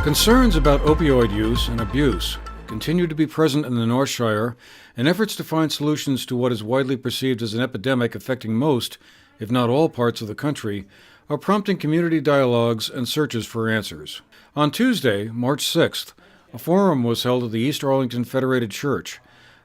Concerns about opioid use and abuse continue to be present in the North Shire, and efforts to find solutions to what is widely perceived as an epidemic affecting most, if not all, parts of the country are prompting community dialogues and searches for answers. On Tuesday, March 6th, a forum was held at the East Arlington Federated Church,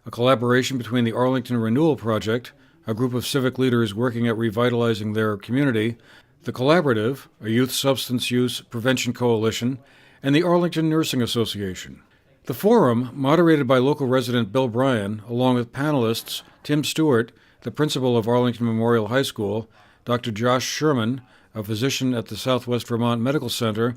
a collaboration between the Arlington Renewal Project, a group of civic leaders working at revitalizing their community, the Collaborative, a youth substance use prevention coalition, and the Arlington Nursing Association. The forum, moderated by local resident Bill Bryan, along with panelists Tim Stewart, the principal of Arlington Memorial High School, Dr. Josh Sherman, a physician at the Southwest Vermont Medical Center,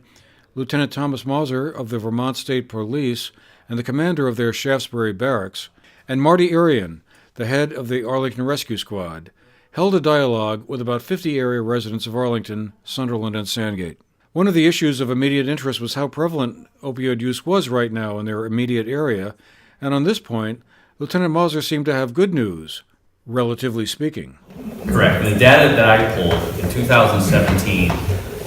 Lieutenant Thomas Mauser of the Vermont State Police and the commander of their Shaftesbury Barracks, and Marty Arian, the head of the Arlington Rescue Squad, held a dialogue with about 50 area residents of Arlington, Sunderland, and Sandgate. One of the issues of immediate interest was how prevalent opioid use was right now in their immediate area, and on this point, Lieutenant Mauser seemed to have good news, relatively speaking. Correct. And the data that I pulled in 2017,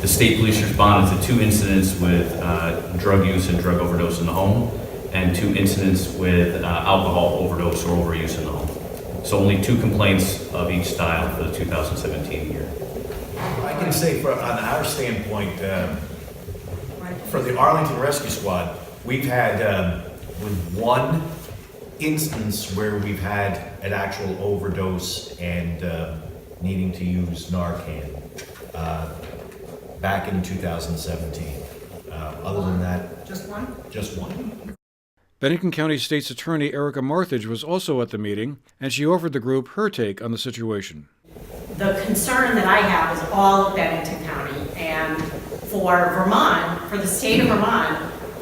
the state police responded to 2 incidents with drug use and drug overdose in the home, and 2 incidents with alcohol overdose or overuse in the home. So only 2 complaints of each style for the 2017 year. I can say on our standpoint, for the Arlington Rescue Squad, we've had with 1 instance where we've had an actual overdose and needing to use Narcan back in 2017. Other than that, just one? Just 1. Bennington County State's Attorney Erika Martha was also at the meeting, and she offered the group her take on the situation. The concern that I have is all of Bennington County, and for Vermont, for the state of Vermont,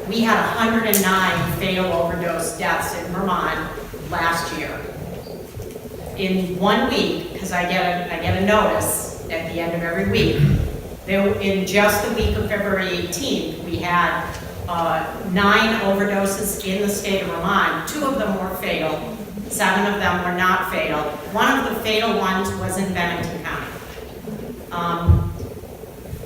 we had 109 fatal overdose deaths in Vermont last year. In 1 week, because I get a notice at the end of every week, in just the week of February 18th, we had 9 overdoses in the state of Vermont. 2 of them were fatal. 7 of them were not fatal. One of the fatal ones was in Bennington County.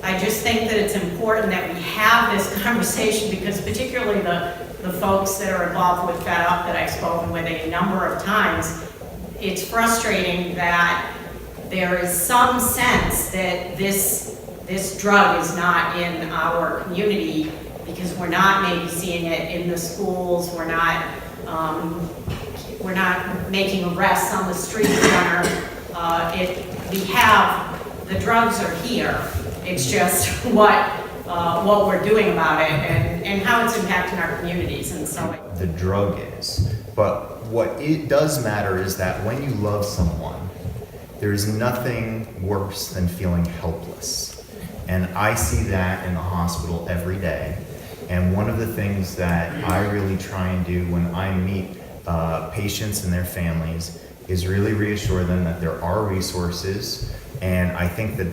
I just think that it's important that we have this conversation, because particularly the folks that are involved with Fed Up that I've spoken with a number of times, it's frustrating that there is some sense that this drug is not in our community because we're not maybe seeing it in the schools, we're not making arrests on the street corner. The drugs are here. It's just what we're doing about it and how it's impacting our communities. And so the drug is, but what it does matter is that when you love someone, there's nothing worse than feeling helpless. And I see that in the hospital every day. And one of the things that I really try and do when I meet patients and their families is really reassure them that there are resources, and I think that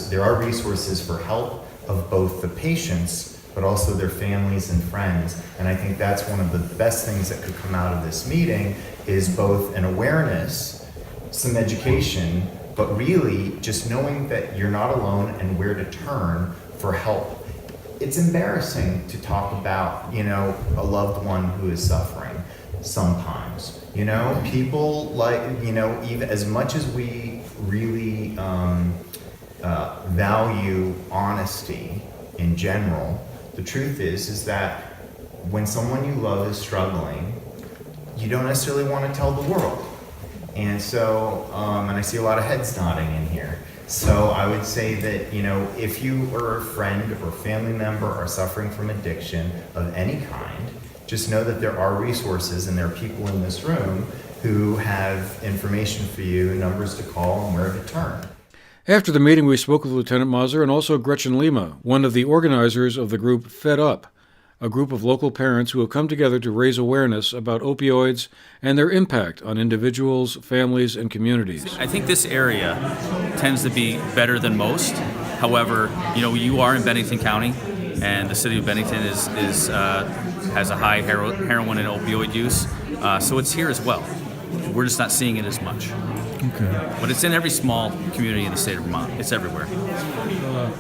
there are resources for help of both the patients but also their families and friends. And I think that's one of the best things that could come out of this meeting is both an awareness, some education, but really just knowing that you're not alone and where to turn for help. It's embarrassing to talk about, a loved one who is suffering sometimes. People even as much as we really value honesty in general, the truth is that when someone you love is struggling, you don't necessarily want to tell the world. And so, and I see a lot of heads nodding in here. So I would say that, if you or a friend or family member are suffering from addiction of any kind, just know that there are resources and there are people in this room who have information for you, numbers to call, and where to turn. After the meeting, we spoke with Lieutenant Mauser and also Gretchen Lima, one of the organizers of the group Fed Up, a group of local parents who have come together to raise awareness about opioids and their impact on individuals, families, and communities. I think this area tends to be better than most. However, you are in Bennington County, and the city of Bennington has a high heroin and opioid use, so it's here as well. We're just not seeing it as much. Okay. But it's in every small community in the state of Vermont. It's everywhere.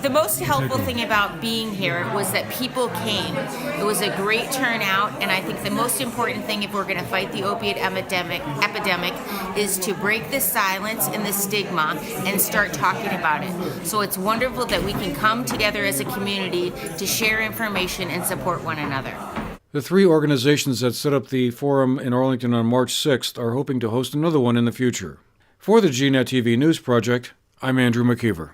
The most helpful thing about being here was that people came. It was a great turnout, and I think the most important thing if we're going to fight the opiate epidemic is to break the silence and the stigma and start talking about it. So it's wonderful that we can come together as a community to share information and support one another. The three organizations that set up the forum in Arlington on March 6th are hoping to host another one in the future. For the GNet TV News Project, I'm Andrew McKeever.